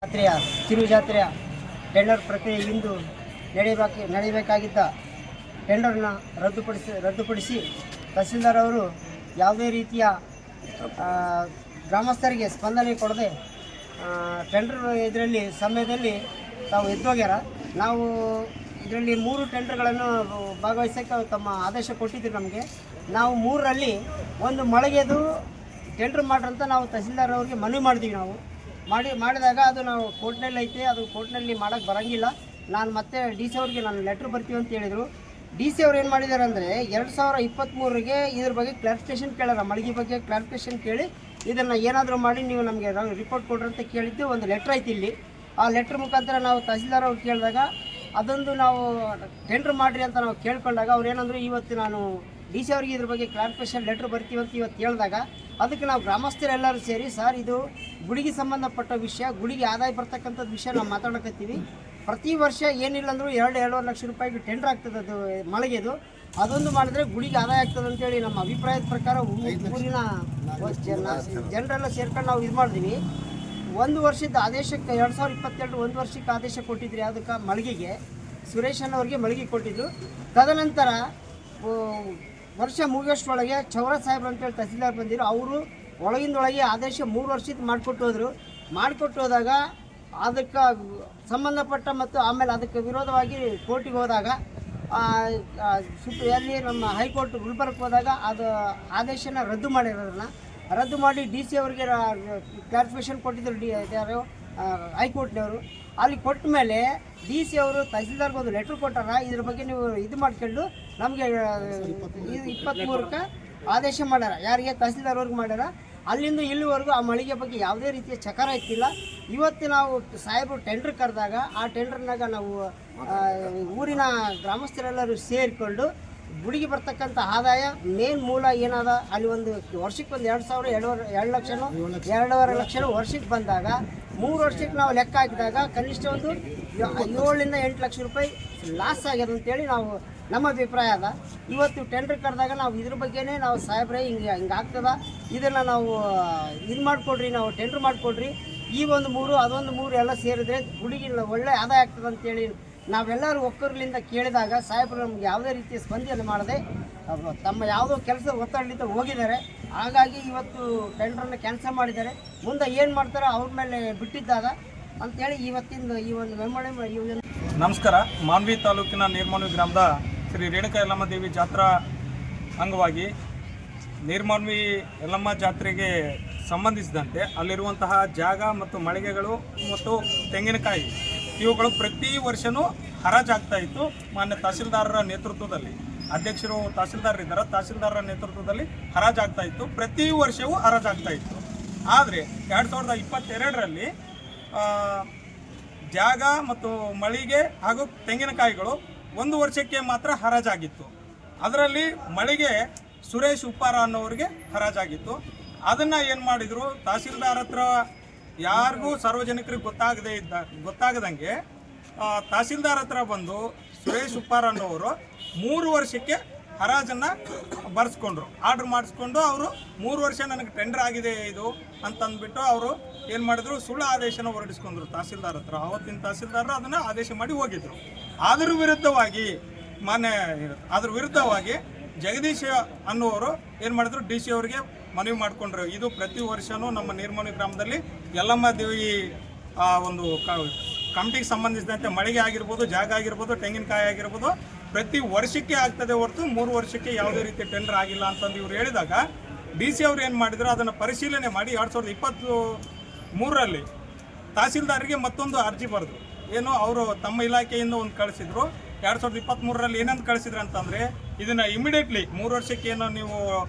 ಜಾತ್ರೆಯ ಕಿರು ಜಾತ್ರೆಯ ಟೆಂಡರ್ ಪ್ರಕ್ರಿಯೆ ಇಂದು ನಡೆಯಬೇಕಾಗಿದ್ದ ಟೆಂಡರ್ನ ರದ್ದುಪಡಿಸಿ ತಹಸೀಲ್ದಾರ್ ಅವರು ಯಾವುದೇ ರೀತಿಯ ಗ್ರಾಮಸ್ಥರಿಗೆ ಸ್ಪಂದನೆ ಕೊಡದೆ ಟೆಂಡರ್ ಇದರಲ್ಲಿ ಸಮಯದಲ್ಲಿ ತಾವು ಎದ್ದೋಗ್ಯಾರ. ನಾವು ಇದರಲ್ಲಿ 3 ಟೆಂಡರ್ಗಳನ್ನು ಭಾಗವಹಿಸೋಕ್ಕೆ ತಮ್ಮ ಆದೇಶ ಕೊಟ್ಟಿದ್ರು ನಮಗೆ. ನಾವು 3ರಲ್ಲಿ ಒಂದು ಮಳೆಗೆದು ಟೆಂಡರ್ ಮಾಡ್ರಂತ ನಾವು ತಹಸೀಲ್ದಾರ್ ಅವ್ರಿಗೆ ಮನವಿ ಮಾಡಿದ್ವಿ. ನಾವು ಮಾಡಿದಾಗ ಅದು ನಾವು ಕೋರ್ಟ್ನಲ್ಲಿ ಐತೆ, ಅದು ಕೋರ್ಟ್ನಲ್ಲಿ ಮಾಡೋಕ್ಕೆ ಬರೋಂಗಿಲ್ಲ. ನಾನು ಮತ್ತೆ DC ಅವ್ರಿಗೆ ನಾನು ಲೆಟ್ರ್ ಬರ್ತೀವಿ ಅಂತ ಹೇಳಿದರು. DC ಅವ್ರು ಏನು ಮಾಡಿದ್ದಾರೆ ಅಂದರೆ 2023ಗೆ ಇದ್ರ ಬಗ್ಗೆ ಕ್ಲಾರಿಫಿಕೇಷನ್ ಕೇಳಾರ. ಮಳಿಗೆ ಬಗ್ಗೆ ಕ್ಲಾರಿಫಿಕೇಷನ್ ಕೇಳಿ ಇದನ್ನು ಏನಾದರೂ ಮಾಡಿ ನೀವು ನಮಗೆ ರಿಪೋರ್ಟ್ ಕೊಡ್ರಿ ಅಂತ ಕೇಳಿದ್ದು ಒಂದು ಲೆಟ್ರ್ ಐತಿ ಇಲ್ಲಿ. ಆ ಲೆಟ್ರ್ ಮುಖಾಂತರ ನಾವು ತಹಸೀಲ್ದಾರ್ ಅವ್ರು ಕೇಳಿದಾಗ ಅದೊಂದು ನಾವು ಟೆಂಡರ್ ಮಾಡಿರಿ ಅಂತ ನಾವು ಕೇಳ್ಕೊಂಡಾಗ ಅವ್ರು ಏನಂದ್ರು ಇವತ್ತು ನಾನು DC ಅವ್ರಿಗೆ ಇದ್ರ ಬಗ್ಗೆ ಕ್ಲಾರಿಫಿಕೇಷನ್ ಲೆಟ್ರ್ ಬರ್ತೀವಿ ಅಂತ ಇವತ್ತು ಹೇಳಿದಾಗ ಅದಕ್ಕೆ ನಾವು ಗ್ರಾಮಸ್ಥರೆಲ್ಲರೂ ಸೇರಿ ಸರ್ ಇದು ಗುಡಿಗೆ ಸಂಬಂಧಪಟ್ಟ ವಿಷಯ, ಗುಡಿಗೆ ಆದಾಯ ಬರ್ತಕ್ಕಂಥದ್ದು ವಿಷಯ ನಾವು ಮಾತಾಡಕತ್ತೀವಿ. ಪ್ರತಿ ವರ್ಷ ಏನಿಲ್ಲ ಅಂದರೂ 2-2.5 ಲಕ್ಷ ರೂಪಾಯಿಗೆ ಟೆಂಡರ್ ಆಗ್ತದೆ ಅದು ಮಳೆಗೆದು. ಅದೊಂದು ಮಾಡಿದ್ರೆ ಗುಡಿಗೆ ಆದಾಯ ಆಗ್ತದೆ ಅಂತೇಳಿ ನಮ್ಮ ಅಭಿಪ್ರಾಯದ ಪ್ರಕಾರ ಊರಿನ ಜನರೆಲ್ಲ ಸೇರ್ಕೊಂಡು ನಾವು ಇದು ಮಾಡಿದ್ವಿ. 1 ವರ್ಷದ ಆದೇಶಕ್ಕೆ 2022 1 ವರ್ಷಕ್ಕೆ ಆದೇಶ ಕೊಟ್ಟಿದ್ರಿ. ಅದಕ್ಕೆ ಮಳಿಗೆಗೆ ಸುರೇಶಣ್ಣವ್ರಿಗೆ ಮಳಿಗೆ ಕೊಟ್ಟಿದ್ರು. ತದನಂತರ ವರ್ಷ ಮುಗಿಯೋಷ್ಟೊಳಗೆ ಚೌರ ಸಾಹೇಬ್ರು ಅಂತೇಳಿ ತಹಸೀಲ್ದಾರ್ ಬಂದಿರು. ಅವರು ಒಳಗಿಂದೊಳಗೆ ಆದೇಶ 3 ವರ್ಷದ ಮಾಡಿಕೊಟ್ಟು ಹೋದಾಗ ಅದಕ್ಕೆ ಸಂಬಂಧಪಟ್ಟ ಮತ್ತು ಆಮೇಲೆ ಅದಕ್ಕೆ ವಿರೋಧವಾಗಿ ಕೋರ್ಟಿಗೆ ಹೋದಾಗ ಎಲ್ಲಿ ನಮ್ಮ ಹೈಕೋರ್ಟ್ ಗುಲ್ಬರ್ಗಕ್ಕೆ ಹೋದಾಗ ಅದು ಆದೇಶನ ರದ್ದು ಮಾಡಿ DC ಅವರಿಗೆ ಕ್ಲಾರಿಫಿಕೇಷನ್ ಕೊಟ್ಟಿದ್ದರು. ಯಾರು ಹೈಕೋರ್ಟ್ನವರು ಅಲ್ಲಿ ಕೊಟ್ಟ ಮೇಲೆ DC ಅವರು ತಹಸೀಲ್ದಾರ್ಗೆ ಒಂದು ಲೆಟ್ರ್ ಕೊಟ್ಟಾರ. ಇದ್ರ ಬಗ್ಗೆ ನೀವು ಇದು ಮಾಡ್ಕೊಂಡು ನಮಗೆ 23ಕ್ಕೆ ಆದೇಶ ಮಾಡ್ಯಾರ. ಯಾರಿಗೆ? ತಹಸೀಲ್ದಾರ್ ಅವ್ರಿಗೆ ಮಾಡ್ಯಾರ. ಅಲ್ಲಿಂದ ಇಲ್ಲಿವರೆಗೂ ಆ ಮಳಿಗೆ ಬಗ್ಗೆ ಯಾವುದೇ ರೀತಿಯ ಚಕಾರ ಇತ್ತಿಲ್ಲ. ಇವತ್ತು ನಾವು ಸಾಹೇಬರು ಟೆಂಡರ್ ಕರೆದಾಗ ಆ ಟೆಂಡರ್ನಾಗ ನಾವು ಊರಿನ ಗ್ರಾಮಸ್ಥರೆಲ್ಲರೂ ಸೇರಿಕೊಂಡು ಗುಡಿಗೆ ಬರ್ತಕ್ಕಂಥ ಆದಾಯ ಮೇನ್ ಮೂಲ ಏನದ ಅಲ್ಲಿ ಒಂದು ವರ್ಷಕ್ಕೆ ಒಂದು 2 ಲಕ್ಷನೋ 2.5 ಲಕ್ಷನೋ ವರ್ಷಕ್ಕೆ ಬಂದಾಗ 3 ವರ್ಷಕ್ಕೆ ನಾವು ಲೆಕ್ಕ ಹಾಕಿದಾಗ ಕನಿಷ್ಠ ಒಂದು 7 ರಿಂದ 8 ಲಕ್ಷ ರೂಪಾಯಿ ಲಾಸ್ ಆಗ್ಯದ ಅಂತೇಳಿ ನಾವು ನಮ್ಮ ಅಭಿಪ್ರಾಯ ಅದ. ಇವತ್ತು ಟೆಂಡರ್ ಕರೆದಾಗ ನಾವು ಇದ್ರ ಬಗ್ಗೆನೇ ನಾವು ಸಾಹೇಬ್ರೆ ಹಿಂಗೆ ಆಗ್ತದ, ಇದನ್ನು ನಾವು ಇದು ಮಾಡಿಕೊಡ್ರಿ, ನಾವು ಟೆಂಡರ್ ಮಾಡಿಕೊಡ್ರಿ, ಈ ಒಂದು 3 ಅದೊಂದು 3 ಎಲ್ಲ ಸೇರಿದ್ರೆ ಗುಡಿಗೆ ಒಳ್ಳೆ ಆದಾಯ ಆಗ್ತದೆ ಅಂತೇಳಿ ನಾವೆಲ್ಲರೂ ಒಕ್ಕರ್ಲಿಂದ ಕೇಳಿದಾಗ ಸಾಹೇಬರು ನಮ್ಗೆ ಯಾವುದೇ ರೀತಿಯ ಸ್ಪಂದನೆ ಮಾಡದೆ ತಮ್ಮ ಯಾವುದೋ ಕೆಲಸ ಒತ್ತಡದಿಂದ ಹೋಗಿದ್ದಾರೆ. ಹಾಗಾಗಿ ಇವತ್ತು ಟೆಂಡರನ್ನು ಕ್ಯಾನ್ಸಲ್ ಮಾಡಿದ್ದಾರೆ. ಮುಂದೆ ಏನು ಮಾಡ್ತಾರೋ ಅವ್ರ ಮೇಲೆ ಬಿಟ್ಟಿದ್ದಾಗ ಅಂತೇಳಿ ಇವತ್ತಿಂದ ಈ ಒಂದು ಮೆಮೊರಿ. ನಮಸ್ಕಾರ. ಮಾನ್ವಿ ತಾಲೂಕಿನ ನೀರ್ಮಾನ್ವಿ ಗ್ರಾಮದ ಶ್ರೀ ರೇಣುಕಾ ಯಲ್ಲಮ್ಮ ದೇವಿ ಜಾತ್ರಾ ಅಂಗವಾಗಿ ನೀರ್ಮಾನ್ವಿ ಯಲ್ಲಮ್ಮ ಜಾತ್ರೆಗೆ ಸಂಬಂಧಿಸಿದಂತೆ ಅಲ್ಲಿರುವಂತಹ ಜಾಗ ಮತ್ತು ಮಳಿಗೆಗಳು ಮತ್ತು ತೆಂಗಿನಕಾಯಿ ಇವುಗಳು ಪ್ರತಿ ವರ್ಷವೂ ಹರಾಜಾಗ್ತಾ ಇತ್ತು. ಮಾನ್ಯ ತಹಸೀಲ್ದಾರರ ನೇತೃತ್ವದಲ್ಲಿ, ಅಧ್ಯಕ್ಷರು ತಹಸೀಲ್ದಾರ್ ಇದ್ದಾರೆ, ತಹಸೀಲ್ದಾರರ ನೇತೃತ್ವದಲ್ಲಿ ಹರಾಜಾಗ್ತಾ ಇತ್ತು. ಪ್ರತಿ ವರ್ಷವೂ ಹರಾಜಾಗ್ತಾ ಇತ್ತು. ಆದರೆ 2022ರಲ್ಲಿ ಜಾಗ ಮತ್ತು ಮಳಿಗೆ ಹಾಗೂ ತೆಂಗಿನಕಾಯಿಗಳು 1 ವರ್ಷಕ್ಕೆ ಮಾತ್ರ ಹರಾಜಾಗಿತ್ತು. ಅದರಲ್ಲಿ ಮಳಿಗೆ ಸುರೇಶ್ ಉಪ್ಪಾರ ಅನ್ನೋರಿಗೆ ಹರಾಜಾಗಿತ್ತು. ಅದನ್ನು ಏನು ಮಾಡಿದರು, ತಹಸೀಲ್ದಾರ್ ಹತ್ರ ಯಾರಿಗೂ ಸಾರ್ವಜನಿಕರಿಗೆ ಗೊತ್ತಾಗದಂಗೆ ತಹಸೀಲ್ದಾರ್ ಹತ್ರ ಬಂದು ಸುರೇಶ್ ಉಪ್ಪಾರ ಅನ್ನೋರು 3 ವರ್ಷಕ್ಕೆ ಹರಾಜನ್ನು ಬರ್ಸ್ಕೊಂಡ್ರು, ಆರ್ಡ್ರ್ ಮಾಡಿಸ್ಕೊಂಡು ಅವರು 3 ವರ್ಷ ನನಗೆ ಟೆಂಡರ್ ಆಗಿದೆ ಇದು ಅಂತಂದ್ಬಿಟ್ಟು ಅವರು ಏನು ಮಾಡಿದ್ರು, ಸುಳ್ಳು ಆದೇಶನ ಹೊರಡಿಸ್ಕೊಂಡ್ರು ತಹಸೀಲ್ದಾರ್ ಹತ್ರ. ಅವತ್ತಿನ ತಹಸೀಲ್ದಾರರು ಅದನ್ನು ಆದೇಶ ಮಾಡಿ ಹೋಗಿದ್ರು. ಅದ್ರ ವಿರುದ್ಧವಾಗಿ ಜಗದೀಶ್ ಅನ್ನುವರು ಏನು ಮಾಡಿದ್ರು, DC ಅವರಿಗೆ ಮನವಿ ಮಾಡಿಕೊಂಡ್ರು. ಇದು ಪ್ರತಿ ವರ್ಷವೂ ನಮ್ಮ ನೀರ್ಮಾನ್ವಿ ಗ್ರಾಮದಲ್ಲಿ ಯಲ್ಲಮ್ಮ ದೇವಿ ಒಂದು ಕಮಿಟಿಗೆ ಸಂಬಂಧಿಸಿದಂತೆ ಮಳಿಗೆ ಆಗಿರ್ಬೋದು, ಜಾಗ ಆಗಿರ್ಬೋದು, ತೆಂಗಿನಕಾಯಿ ಆಗಿರ್ಬೋದು ಪ್ರತಿ ವರ್ಷಕ್ಕೆ ಆಗ್ತದೆ ಹೊರತು 3 ವರ್ಷಕ್ಕೆ ಯಾವುದೇ ರೀತಿ ಟೆಂಡರ್ ಆಗಿಲ್ಲ ಅಂತಂದು ಇವ್ರು ಹೇಳಿದಾಗ DC ಅವ್ರು ಏನು ಮಾಡಿದ್ರು, ಅದನ್ನು ಪರಿಶೀಲನೆ ಮಾಡಿ 2023ರಲ್ಲಿ ತಹಸೀಲ್ದಾರಿಗೆ ಮತ್ತೊಂದು ಅರ್ಜಿ ಬರೆದ್ರು. ಏನು ಅವರು ತಮ್ಮ ಇಲಾಖೆಯಿಂದ ಒಂದು ಕಳಿಸಿದ್ರು. 2023ರಲ್ಲಿ ಏನಂತ ಕಳಿಸಿದ್ರು ಅಂತಂದರೆ, ಇದನ್ನು ಇಮಿಡಿಯೇಟ್ಲಿ 3 ವರ್ಷಕ್ಕೆ ಏನೋ ನೀವು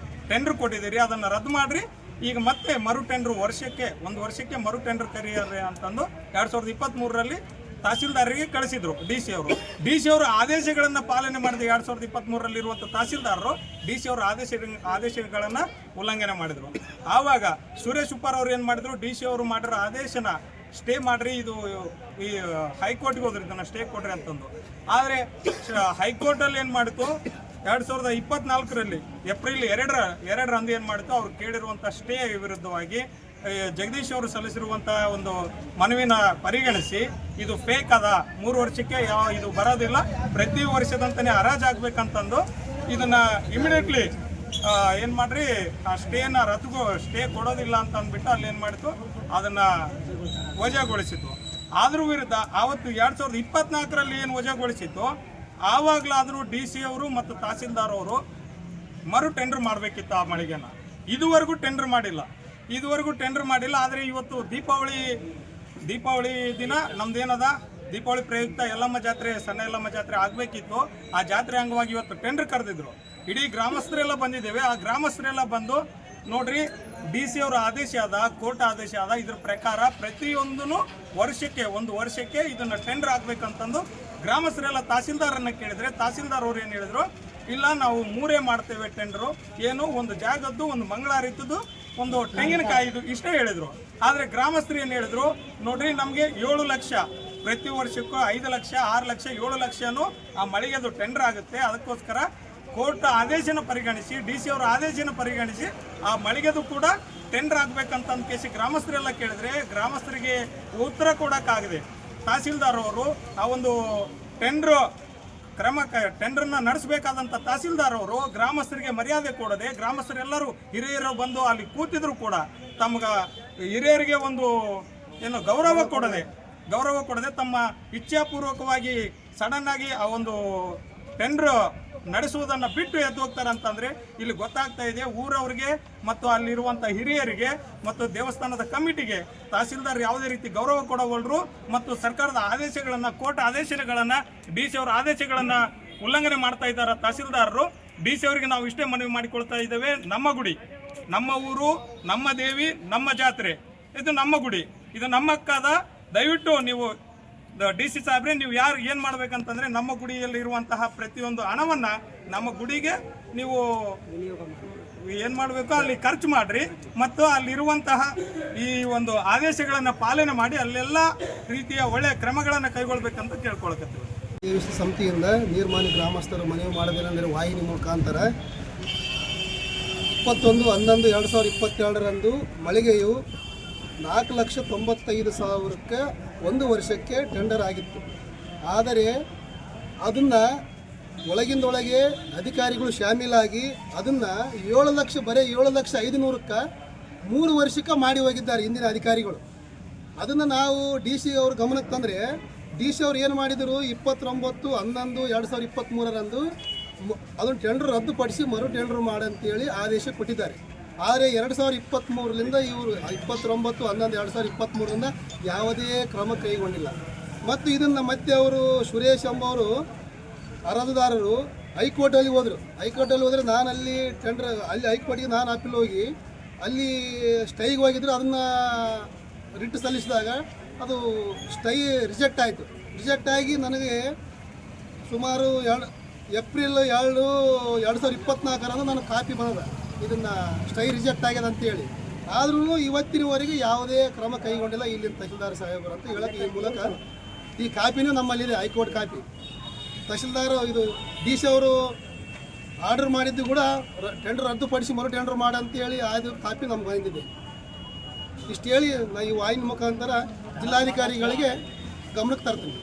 ಟೆಂಡರ್ ಕೊಟ್ಟಿದ್ದೀರಿ ಅದನ್ನು ರದ್ದು ಮಾಡಿರಿ, ಈಗ ಮತ್ತೆ ಮರು ಟೆಂಡರ್ ಒಂದು ವರ್ಷಕ್ಕೆ ಮರು ಟೆಂಡರ್ ಕರೆಯಿರಿ ಅಂತಂದು 2023ರಲ್ಲಿ ತಹಸೀಲ್ದಾರರಿಗೆ ಕಳಿಸಿದ್ರು DC ಅವರು. DC ಅವರು ಆದೇಶಗಳನ್ನು ಪಾಲನೆ ಮಾಡಿದ 2023ರಲ್ಲಿ ಇರುವಂಥ ತಹಸೀಲ್ದಾರರು DC ಅವರ ಆದೇಶಗಳನ್ನು ಉಲ್ಲಂಘನೆ ಮಾಡಿದರು. ಆವಾಗ ಸುರೇಶ್ ಉಪ್ಪಾರ್ ಅವರು ಏನು ಮಾಡಿದ್ರು, DC ಅವರು ಮಾಡಿರೋ ಆದೇಶನ ಸ್ಟೇ ಮಾಡಿರಿ, ಇದು ಈ ಹೈಕೋರ್ಟ್ಗೆ ಹೋದ್ರಿ, ಇದನ್ನು ಸ್ಟೇ ಕೊಡ್ರಿ ಅಂತಂದು. ಆದರೆ ಹೈಕೋರ್ಟಲ್ಲಿ ಏನು ಮಾಡಿತು, 2024ರಲ್ಲಿ ಏಪ್ರಿಲ್ 2ರಂದು ಏನು ಮಾಡಿತು, ಅವ್ರು ಕೇಳಿರುವಂಥ ಸ್ಟೇ ವಿರುದ್ಧವಾಗಿ ಜಗದೀಶ್ ಅವರು ಸಲ್ಲಿಸಿರುವಂತಹ ಒಂದು ಮನವಿನ ಪರಿಗಣಿಸಿ ಇದು ಫೇಕ್ ಅದ, 3 ವರ್ಷಕ್ಕೆ ಇದು ಬರೋದಿಲ್ಲ, ಪ್ರತಿ ವರ್ಷದಂತಾನೆ ಹರಾಜಾಗಬೇಕಂತಂದು ಇದನ್ನ ಇಮಿಡಿಯೇಟ್ಲಿ ಏನು ಮಾಡ್ರಿ ಆ ಸ್ಟೇನ ಸ್ಟೇ ಕೊಡೋದಿಲ್ಲ ಅಂತ ಅಂದ್ಬಿಟ್ಟು ಅಲ್ಲಿ ಏನು ಮಾಡಿತು ಅದನ್ನ ವಜಾಗೊಳಿಸಿತು. ಆದರೂ ವಿರುದ್ಧ ಆವತ್ತು 2024ರಲ್ಲಿ ಏನು ವಜಾಗೊಳಿಸಿತ್ತು ಆವಾಗಲಾದರೂ DC ಅವರು ಮತ್ತು ತಹಸೀಲ್ದಾರ್ ಅವರು ಮರು ಟೆಂಡರ್ ಮಾಡಬೇಕಿತ್ತು ಆ ಮಳಿಗೆನ. ಇದುವರೆಗೂ ಟೆಂಡರ್ ಮಾಡಿಲ್ಲ. ಆದರೆ ಇವತ್ತು ದೀಪಾವಳಿ ದಿನ ನಮ್ದೇನದ ದೀಪಾವಳಿ ಪ್ರಯುಕ್ತ ಯಲ್ಲಮ್ಮ ಜಾತ್ರೆ, ಸಣ್ಣ ಯಲ್ಲಮ್ಮ ಜಾತ್ರೆ ಆಗಬೇಕಿತ್ತು. ಆ ಜಾತ್ರೆ ಅಂಗವಾಗಿ ಇವತ್ತು ಟೆಂಡರ್ ಕರೆದಿದ್ರು. ಇಡೀ ಗ್ರಾಮಸ್ಥರೆಲ್ಲ ಬಂದಿದ್ದೇವೆ. ಆ ಗ್ರಾಮಸ್ಥರೆಲ್ಲ ಬಂದು ನೋಡ್ರಿ DC ಅವರ ಆದೇಶ ಆದ, ಕೋರ್ಟ್ ಆದೇಶ ಆದ, ಇದ್ರ ಪ್ರಕಾರ ಪ್ರತಿಯೊಂದೂ ಒಂದು ವರ್ಷಕ್ಕೆ ಇದನ್ನ ಟೆಂಡರ್ ಆಗ್ಬೇಕಂತಂದು ಗ್ರಾಮಸ್ಥರೆಲ್ಲ ತಹಸೀಲ್ದಾರನ್ನ ಕೇಳಿದ್ರೆ ತಹಸೀಲ್ದಾರ್ ಅವ್ರು ಏನು ಹೇಳಿದ್ರು, ಇಲ್ಲ ನಾವು 3 ಮಾಡ್ತೇವೆ ಟೆಂಡರು, ಏನು ಒಂದು ಜಾಗದ್ದು, ಒಂದು ಮಂಗಳಾರಿದ್ದು, ಒಂದು ತೆಂಗಿನಕಾಯಿದು ಇಷ್ಟೇ ಹೇಳಿದ್ರು. ಆದರೆ ಗ್ರಾಮಸ್ಥರು ಏನು ಹೇಳಿದ್ರು, ನೋಡ್ರಿ ನಮಗೆ 7 ಲಕ್ಷ ಪ್ರತಿ ವರ್ಷಕ್ಕೂ 5 ಲಕ್ಷ 6 ಲಕ್ಷ 7 ಲಕ್ಷನೂ ಆ ಮಳಿಗೆದು ಟೆಂಡರ್ ಆಗುತ್ತೆ. ಅದಕ್ಕೋಸ್ಕರ ಕೋರ್ಟ್ ಆದೇಶನ ಪರಿಗಣಿಸಿ, DC ಅವರ ಆದೇಶನ ಪರಿಗಣಿಸಿ ಆ ಮಳಿಗೆದು ಕೂಡ ಟೆಂಡರ್ ಆಗ್ಬೇಕಂತ ಕೇಸಿ ಗ್ರಾಮಸ್ಥರೆಲ್ಲ ಕೇಳಿದ್ರೆ ಗ್ರಾಮಸ್ಥರಿಗೆ ಉತ್ತರ ಕೊಡೋಕ್ಕಾಗದೆ ತಹಸೀಲ್ದಾರ್ ಅವರು ಆ ಒಂದು ಟೆಂಡರ್ನ ನಡೆಸಬೇಕಾದಂಥ ತಹಸೀಲ್ದಾರ್ ಅವರು ಗ್ರಾಮಸ್ಥರಿಗೆ ಮರ್ಯಾದೆ ಕೊಡದೆ, ಗ್ರಾಮಸ್ಥರೆಲ್ಲರೂ ಹಿರಿಯರು ಬಂದು ಅಲ್ಲಿ ಕೂತಿದ್ರು ಕೂಡ ತಮ್ಗೆ ಹಿರಿಯರಿಗೆ ಒಂದು ಏನು ಗೌರವ ಕೊಡದೆ ತಮ್ಮ ಇಚ್ಛಾಪೂರ್ವಕವಾಗಿ ಸಡನ್ ಆಗಿ ಆ ಒಂದು ಟೆಂಡರ್ ನಡೆಸುವುದನ್ನು ಬಿಟ್ಟು ಎದ್ದು ಹೋಗ್ತಾರೆ ಅಂತಂದರೆ ಇಲ್ಲಿ ಗೊತ್ತಾಗ್ತಾ ಇದೆ ಊರವರಿಗೆ ಮತ್ತು ಅಲ್ಲಿರುವಂಥ ಹಿರಿಯರಿಗೆ ಮತ್ತು ದೇವಸ್ಥಾನದ ಕಮಿಟಿಗೆ ತಹಸೀಲ್ದಾರ್ ಯಾವುದೇ ರೀತಿ ಗೌರವ ಕೊಡವಲ್ರು ಮತ್ತು ಸರ್ಕಾರದ ಆದೇಶಗಳನ್ನು, ಕೋರ್ಟ್ ಆದೇಶಗಳನ್ನು, DC ಅವರ ಆದೇಶಗಳನ್ನು ಉಲ್ಲಂಘನೆ ಮಾಡ್ತಾ ಇದ್ದಾರೆ ತಹಸೀಲ್ದಾರರು. DC ಅವರಿಗೆ ನಾವು ಇಷ್ಟೇ ಮನವಿ ಮಾಡಿಕೊಳ್ತಾ ಇದ್ದೇವೆ, ನಮ್ಮ ಗುಡಿ, ನಮ್ಮ ಊರು, ನಮ್ಮ ದೇವಿ, ನಮ್ಮ ಜಾತ್ರೆ, ಇದು ನಮ್ಮ ಗುಡಿ, ಇದು ನಮ್ಮ ಅಕ್ಕದ. ದಯವಿಟ್ಟು ನೀವು DC ಸಾಹೇಬ್ರೆ ನೀವು ಏನು ಮಾಡ್ಬೇಕಂತಂದ್ರೆ ನಮ್ಮ ಗುಡಿಯಲ್ಲಿ ಇರುವಂತಹ ಪ್ರತಿಯೊಂದು ಹಣವನ್ನು ನಮ್ಮ ಗುಡಿಗೆ ನೀವು ಏನು ಮಾಡಬೇಕು ಅಲ್ಲಿ ಖರ್ಚು ಮಾಡಿರಿ ಮತ್ತು ಅಲ್ಲಿರುವಂತಹ ಈ ಒಂದು ಆದೇಶಗಳನ್ನು ಪಾಲನೆ ಮಾಡಿ ಅಲ್ಲೆಲ್ಲ ರೀತಿಯ ಒಳ್ಳೆಯ ಕ್ರಮಗಳನ್ನು ಕೈಗೊಳ್ಬೇಕಂತ ಕೇಳ್ಕೊಳ್ಕತ್ತೀವಿ. ಈ ಸಮಿತಿಯಿಂದ ನೀರ್ಮಾನಿ ಗ್ರಾಮಸ್ಥರು ಮನವಿ ಮಾಡೋದೇನೆಂದರೆ ವಾಹಿನಿ ಮುಖಾಂತರ 21/11/2022ರಂದು ಮಳಿಗೆಯು 4,95,000ಕ್ಕೆ 1 ವರ್ಷಕ್ಕೆ ಟೆಂಡರ್ ಆಗಿತ್ತು. ಆದರೆ ಅದನ್ನು ಒಳಗಿಂದೊಳಗೆ ಅಧಿಕಾರಿಗಳು ಶಾಮೀಲಾಗಿ ಅದನ್ನು 7 ಲಕ್ಷ ಬರೀ 7,05,000ಕ್ಕೆ 3 ವರ್ಷಕ್ಕೆ ಮಾಡಿ ಹೋಗಿದ್ದಾರೆ ಹಿಂದಿನ ಅಧಿಕಾರಿಗಳು. ಅದನ್ನು ನಾವು DC ಅವ್ರ ಗಮನಕ್ಕೆ ತಂದರೆ DC ಅವ್ರು ಏನು ಮಾಡಿದರು, 29/11/2023ರಂದು ಅದನ್ನು ಟೆಂಡರ್ ರದ್ದುಪಡಿಸಿ ಮರು ಟೆಂಡರ್ ಮಾಡಂತೇಳಿ ಆದೇಶ ಕೊಟ್ಟಿದ್ದಾರೆ. ಆದರೆ 2023ರಿಂದ ಇವರು 29/11/2023ರಿಂದ ಯಾವುದೇ ಕ್ರಮ ಕೈಗೊಂಡಿಲ್ಲ. ಮತ್ತು ಇದನ್ನು ಮತ್ತೆ ಅವರು ಸುರೇಶ್ ಎಂಬವರು ಅರ್ಜಿದಾರರು ಹೈಕೋರ್ಟಲ್ಲಿ ಹೋದರೆ ನಾನು ಅಲ್ಲಿ ಹೈಕೋರ್ಟಿಗೆ ನಾನು ಅಪೀಲ್ ಹೋಗಿ ಅಲ್ಲಿ ಸ್ಟೈಗೆ ಹೋಗಿದ್ರು. ಅದನ್ನು ರಿಟ್ ಸಲ್ಲಿಸಿದಾಗ ಅದು ಸ್ಟೈ ರಿಜೆಕ್ಟ್ ಆಯಿತು. ರಿಜೆಕ್ಟ್ ಆಗಿ ನನಗೆ ಸುಮಾರು ಏಪ್ರಿಲ್ 2, 2024ರಂದು ನಾನು ಕಾಪಿ ಬಂದ ಇದನ್ನು ಸ್ಟೈ ರಿಜೆಕ್ಟ್ ಆಗ್ಯದ ಅಂತೇಳಿ. ಆದ್ರೂ ಇವತ್ತಿನವರೆಗೆ ಯಾವುದೇ ಕ್ರಮ ಕೈಗೊಂಡಿಲ್ಲ ಇಲ್ಲಿನ ತಹಸೀಲ್ದಾರ್ ಸಾಹೇಬರು ಅಂತ ಹೇಳಕ್ಕೆ ಈ ಮೂಲಕ ಈ ಕಾಪಿನೂ ನಮ್ಮಲ್ಲಿದೆ, ಹೈಕೋರ್ಟ್ ಕಾಪಿ. ತಹಸೀಲ್ದಾರ್ ಇದು DC ಅವರು ಆರ್ಡರ್ ಮಾಡಿದ್ದು ಕೂಡ ಟೆಂಡರ್ ರದ್ದುಪಡಿಸಿ ಮರು ಟೆಂಡರ್ ಮಾಡಂತೇಳಿ ಅದು ಕಾಪಿ ನಮ್ಗೆ ಬಂದಿದೆ. ಇಷ್ಟು ಹೇಳಿ ನಾ ಈ ವಾಹಿನಿ ಮುಖಾಂತರ ಜಿಲ್ಲಾಧಿಕಾರಿಗಳಿಗೆ ಗಮನಕ್ಕೆ ತರ್ತೀನಿ.